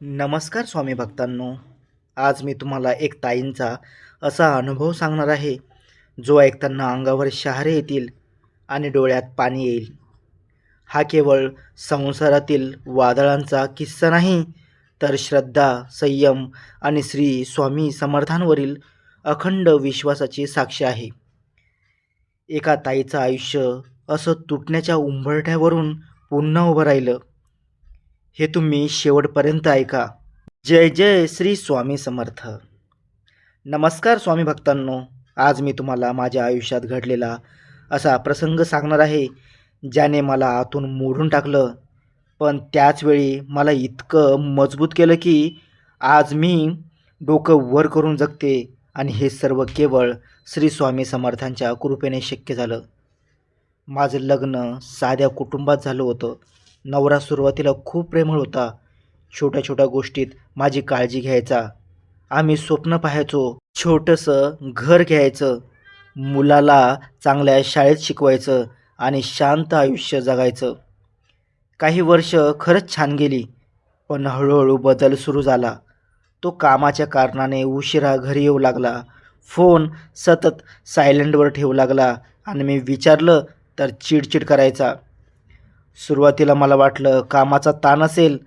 नमस्कार स्वामी भक्तांनो. आज मी तुम्हाला एक ताईंचा असा अनुभव सांगणार आहे, जो ऐकताना अंगावर शहारे येतील आणि डोळ्यात पाणी येईल. हा केवळ संसारातील वादळांचा किस्सा नाही, तर श्रद्धा, संयम आणि श्री स्वामी समर्थांवरील अखंड विश्वासाची साक्ष आहे. एका ताईचं आयुष्य असं तुटण्याच्या उंबरठ्यावरून पुन्हा उभं राहिलं. हे तुम्ही शेवटपर्यंत ऐका. जय जय श्री स्वामी समर्थ. नमस्कार स्वामी भक्तांनो. आज मी तुम्हाला माझ्या आयुष्यात घडलेला असा प्रसंग सांगणार आहे, ज्याने मला आतून मोडून टाकलं, पण त्याचवेळी मला इतकं मजबूत केलं की आज मी डोकं वर करून जगते. आणि हे सर्व केवळ श्री स्वामी समर्थांच्या कृपेने शक्य झालं. माझं लग्न साध्या कुटुंबात झालं होतं. नवरा सुरुवातीला खूप प्रेमळ होता. छोट्या छोट्या गोष्टीत माझी काळजी घ्यायचा. आम्ही स्वप्न पाहायचो, छोटंसं घर घ्यायचं, मुलाला चांगल्या शाळेत शिकवायचं आणि शांत आयुष्य जगायचं. काही वर्ष खरंच छान गेली, पण हळूहळू बदल सुरू झाला. तो कामाच्या कारणाने उशिरा घरी येऊ लागला, फोन सतत सायलेंटवर ठेवू लागला आणि मी विचारलं तर चिडचिड करायचा. सुरुवातीला मला वाटलं कामाचा ताण असेल,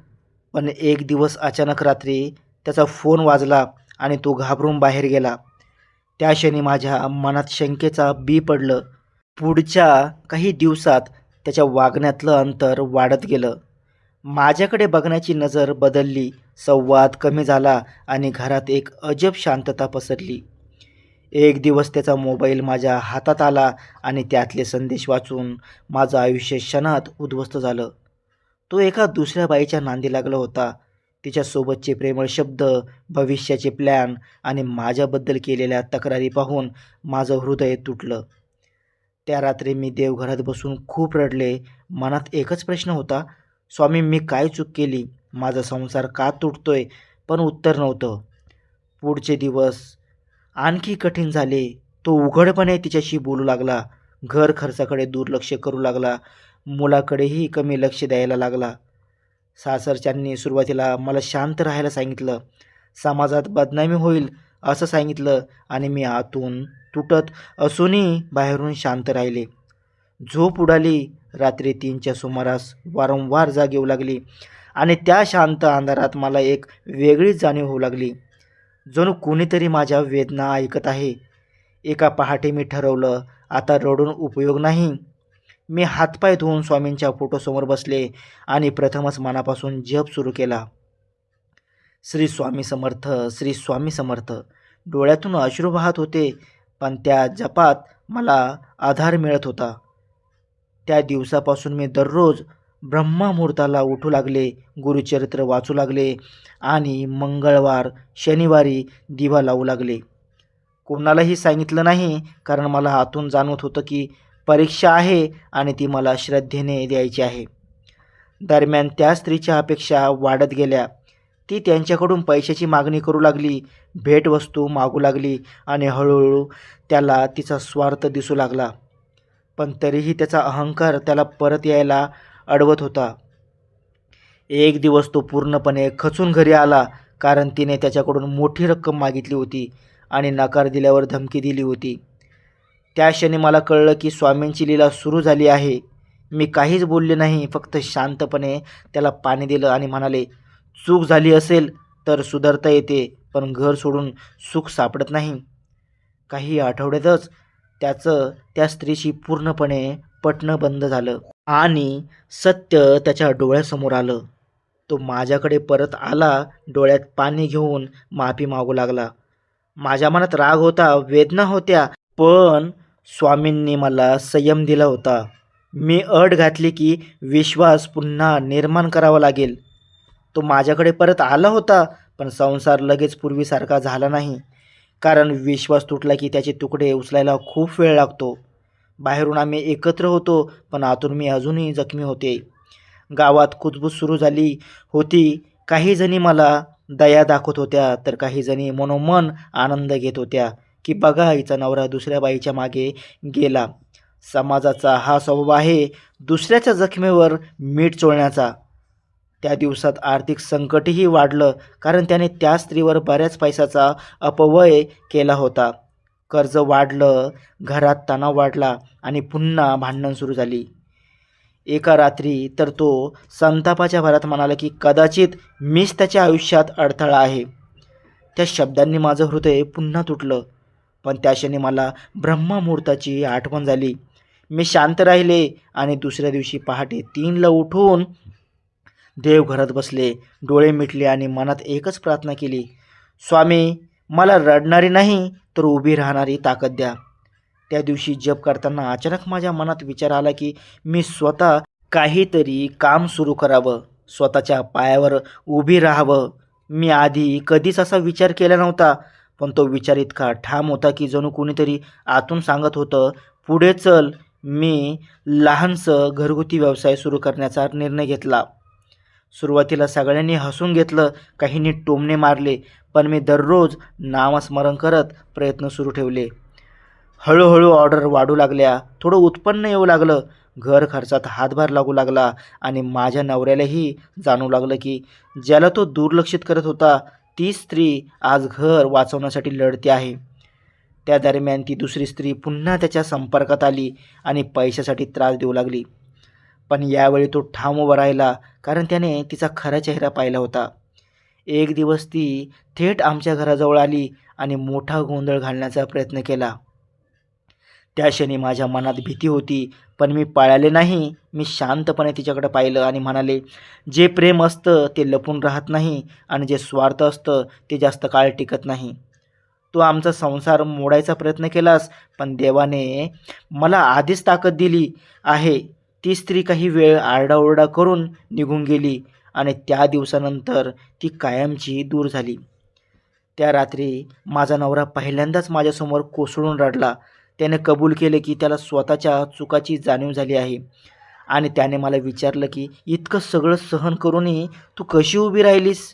पण एक दिवस अचानक रात्री त्याचा फोन वाजला आणि तो घाबरून बाहेर गेला. त्या क्षणी माझ्या मनात शंकेचा बी पडलं. पुढच्या काही दिवसात त्याच्या वागण्यातलं अंतर वाढत गेलं. माझ्याकडे बघण्याची नजर बदलली, संवाद कमी झाला आणि घरात एक अजब शांतता पसरली. एक दिवस त्याचा मोबाईल माझ्या हातात आला आणि त्यातले संदेश वाचून माझं आयुष्य क्षणात उद्ध्वस्त झालं. तो एका दुसऱ्या बाईच्या नांदी लागला होता. तिच्यासोबतचे प्रेमळ शब्द, भविष्याचे प्लॅन आणि माझ्याबद्दल केलेल्या तक्रारी पाहून माझं हृदय तुटलं. त्या रात्री मी देवघरात बसून खूप रडले. मनात एकच प्रश्न होता, स्वामी मी काय चूक केली? माझा संसार का तुटतोय? पण उत्तर नव्हतं. पुढचे दिवस आणखी कठीण झाले. तो उघडपणे तिच्याशी बोलू लागला, घर खर्चाकडे दुर्लक्ष करू लागला, मुलाकडेही कमी लक्ष द्यायला लागला. सासरच्यांनी सुरुवातीला मला शांत राहायला सांगितलं, समाजात बदनामी होईल असं सांगितलं आणि मी आतून तुटत असूनही बाहेरून शांत राहिले. झोप उडाली. रात्री 3च्या सुमारास वारंवार जाग येऊ लागली आणि त्या शांत अंधारात मला एक वेगळीच जाणीव होऊ लागली, जणू कोणीतरी माझ्या वेदना ऐकत आहे. एका पहाटे मी ठरवलं, आता रडून उपयोग नाही. मी हातपाय धुवून स्वामींच्या फोटोसमोर बसले आणि प्रथमच मनापासून जप सुरू केला. श्री स्वामी समर्थ, श्री स्वामी समर्थ. डोळ्यातून अश्रू वाहत होते, पण त्या जपात मला आधार मिळत होता. त्या दिवसापासून मी दररोज ब्रह्ममुहूर्ताला उठू लागले, गुरुचरित्र वाचू लागले आणि मंगळवार शनिवारी दिवा लावू लागले. कोणालाही सांगितलं नाही, कारण मला आतून जाणवत होतं की परीक्षा आहे आणि ती मला श्रद्धेने द्यायची आहे. दरम्यान त्या स्त्रीच्या अपेक्षा वाढत गेल्या. ती त्यांच्याकडून पैशाची मागणी करू लागली, भेटवस्तू मागू लागली आणि हळूहळू त्याला तिचा स्वार्थ दिसू लागला. पण तरीही त्याचा अहंकार त्याला परत यायला अडवत होता. एक दिवस तो पूर्णपणे खचून घरी आला, कारण तिने त्याच्याकडून मोठी रक्कम मागितली होती आणि नकार दिल्यावर धमकी दिली होती. त्या क्षणी मला कळलं की स्वामींची लीला सुरू झाली आहे. मी काहीच बोलले नाही, फक्त शांतपणे त्याला पाणी दिलं आणि म्हणाले, चूक झाली असेल तर सुधारता येते, पण घर सोडून सुख सापडत नाही. काही आठवड्यातच त्याचं त्या स्त्रीशी पूर्णपणे पटणं बंद झालं आणि सत्य त्याच्या डोळ्यासमोर आलं. तो माझ्याकडे परत आला, डोळ्यात पाणी घेऊन माफी मागू लागला. माझ्या मनात राग होता, वेदना होत्या, पण स्वामींनी मला संयम दिला होता. मी अट घातली की विश्वास पुन्हा निर्माण करावा लागेल. तो माझ्याकडे परत आला होता, पण संसार लगेच पूर्वीसारखा झाला नाही, कारण विश्वास तुटला की त्याचे तुकडे उचलायला खूप वेळ लागतो. बाहेरून आम्ही एकत्र होतो, पण आतून मी अजूनही जखमी होते. गावात कुजबूज सुरू झाली होती. काही जणी मला दया दाखवत होत्या, तर काही जणी मनोमन आनंद घेत होत्या की बघा हिचा नवरा दुसऱ्या बाईच्या मागे गेला. समाजाचा हा स्वभाव आहे दुसऱ्याच्या जखमेवर मीठ चोळण्याचा. त्या दिवसात आर्थिक संकटही वाढलं, कारण त्याने त्या स्त्रीवर बऱ्याच पैशाचा अपव्यय केला होता. कर्ज वाढलं, घरात तणाव वाढला आणि पुन्हा भांडणं सुरू झाली. एका रात्री तर तो संतापाच्या भरात म्हणाला की कदाचित मीच त्याच्या आयुष्यात अडथळा आहे. त्या शब्दांनी माझं हृदय पुन्हा तुटलं. पण त्या क्षणी मला ब्रह्ममुहूर्ताची आठवण झाली. मी शांत राहिले आणि दुसऱ्या दिवशी पहाटे 3ला उठून देवघरात बसले, डोळे मिटले आणि मनात एकच प्रार्थना केली, स्वामी, मला रडणारी नाही तर उभी राहणारी ताकद द्या. त्या दिवशी जप करताना अचानक माझ्या मनात विचार आला की मी स्वतः काहीतरी काम सुरू करावं, स्वतःच्या पायावर उभी राहावं. मी आधी कधीच असा विचार केला नव्हता, पण तो विचार इतका ठाम होता की जणू कोणीतरी आतून सांगत होतं, पुढे चल. मी लहानसं घरगुती व्यवसाय सुरू करण्याचा निर्णय घेतला. सुरुवातीला सगळ्यांनी हसून घेतलं, काहींनी टोमणे मारले, पण मी दररोज नामस्मरण करत प्रयत्न सुरू ठेवले. हळूहळू ऑर्डर वाढू लागल्या, थोडं उत्पन्न येऊ लागलं, घर खर्चात हातभार लागू लागला आणि माझ्या नवऱ्यालाही जाणवू लागलं की ज्याला तो दुर्लक्षित करत होता ती स्त्री आज घर वाचवण्यासाठी लढते आहे. त्या दरम्यान ती दुसरी स्त्री पुन्हा त्याच्या संपर्कात आली आणि पैशासाठी त्रास देऊ लागली. पण यावेळी तो ठाम उभा राहिला, कारण त्याने तिचा खरा चेहरा पाहिला होता. एक दिवस ती थेट आमच्या घराजवळ आली आणि मोठा गोंधळ घालण्याचा प्रयत्न केला. त्या क्षणी माझ्या मनात भीती होती, पण मी पळाले नाही. मी शांतपणे तिच्याकडे पाहिलं आणि म्हणाले, जे प्रेम असतं ते लपून राहत नाही आणि जे स्वार्थ असतं ते जास्त काळ टिकत नाही. तू आमचा संसार मोडायचा प्रयत्न केलास, पण देवाने मला आधीच ताकद दिली आहे. ती स्त्री काही वेळ आरडाओरडा करून निघून गेली आणि त्या दिवसानंतर ती कायमची दूर झाली. त्या रात्री माझा नवरा पहिल्यांदाच माझ्यासमोर कोसळून रडला. त्याने कबूल केले की त्याला स्वतःच्या चुकाची जाणीव झाली आहे आणि त्याने मला विचारलं की इतकं सगळं सहन करूनही तू कशी उभी राहिलीस.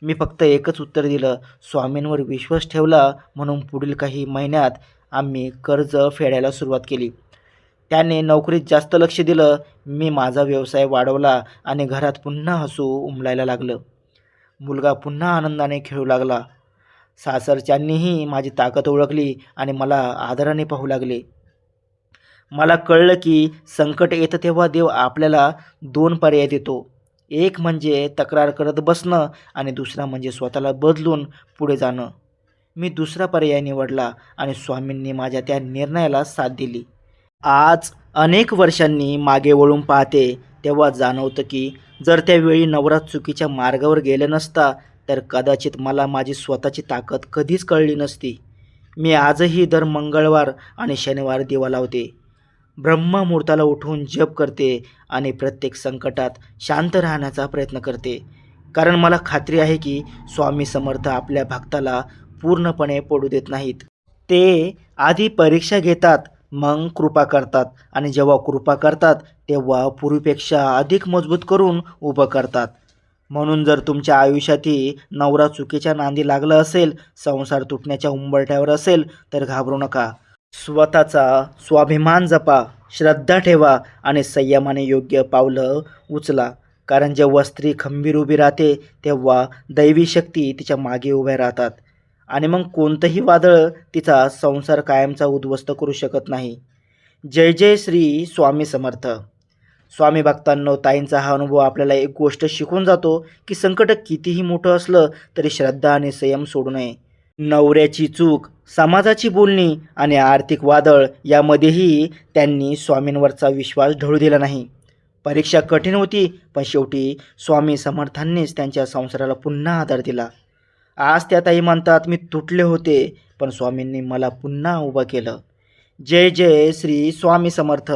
मी फक्त एकच उत्तर दिलं, स्वामींवर विश्वास ठेवला म्हणून. पुढील काही महिन्यात आम्ही कर्ज फेडायला सुरुवात केली. त्याने नोकरीत जास्त लक्ष दिलं. मी माझा व्यवसाय वाढवला आणि घरात पुन्हा हसू उमलायला लागलं. मुलगा पुन्हा आनंदाने खेळू लागला. सासरच्यांनीही माझी ताकद ओळखली आणि मला आदराने पाहू लागले. मला कळलं की संकट येतं तेव्हा देव आपल्याला 2 पर्याय देतो. एक म्हणजे तक्रार करत बसणं आणि दुसरा म्हणजे स्वतःला बदलून पुढे जाणं. मी दुसरा पर्याय निवडला आणि स्वामींनी माझ्या त्या निर्णयाला साथ दिली. आज अनेक वर्षांनी मागे वळून पाहते तेव्हा जाणवतं की जर त्यावेळी नवरा चुकीच्या मार्गावर गेला नसता तर कदाचित मला माझी स्वतःची ताकद कधीच कळली नसती. मी आजही दर मंगळवार आणि शनिवार दिवा लावते, ब्रह्ममुहूर्ताला उठून जप करते आणि प्रत्येक संकटात शांत राहण्याचा प्रयत्न करते, कारण मला खात्री आहे की स्वामी समर्थ आपल्या भक्ताला पूर्णपणे पडू देत नाहीत. ते आधी परीक्षा घेतात, मग कृपा करतात आणि जेव्हा कृपा करतात तेव्हा पूर्वीपेक्षा अधिक मजबूत करून उभं करतात. म्हणून जर तुमच्या आयुष्यातही नवरा चुकीच्या नांदी लागला असेल, संसार तुटण्याच्या उंबरठ्यावर असेल तर घाबरू नका. स्वतःचा स्वाभिमान जपा, श्रद्धा ठेवा आणि संयमाने योग्य पावलं उचला, कारण जेव्हा स्त्री खंबीर उभी राहते तेव्हा दैवी शक्ती तिच्या मागे उभ्या राहतात आणि मग कोणतंही वादळ तिचा संसार कायमचा उद्ध्वस्त करू शकत नाही. जय जय श्री स्वामी समर्थ. स्वामी भक्तांनो, ताईंचा हा अनुभव आपल्याला एक गोष्ट शिकून जातो की संकट कितीही मोठं असलं तरी श्रद्धा आणि संयम सोडू नये. नवऱ्याची चूक, समाजाची बोलणी आणि आर्थिक वादळ यामध्येही त्यांनी स्वामींवरचा विश्वास ढळू दिला नाही. परीक्षा कठीण होती, पण शेवटी स्वामी समर्थांनीच त्यांच्या संसाराला पुन्हा आधार दिला. आज त्या ताई म्हणतात, मी तुटले होते पण स्वामींनी मला पुन्हा उभं केलं. जय जय श्री स्वामी समर्थ.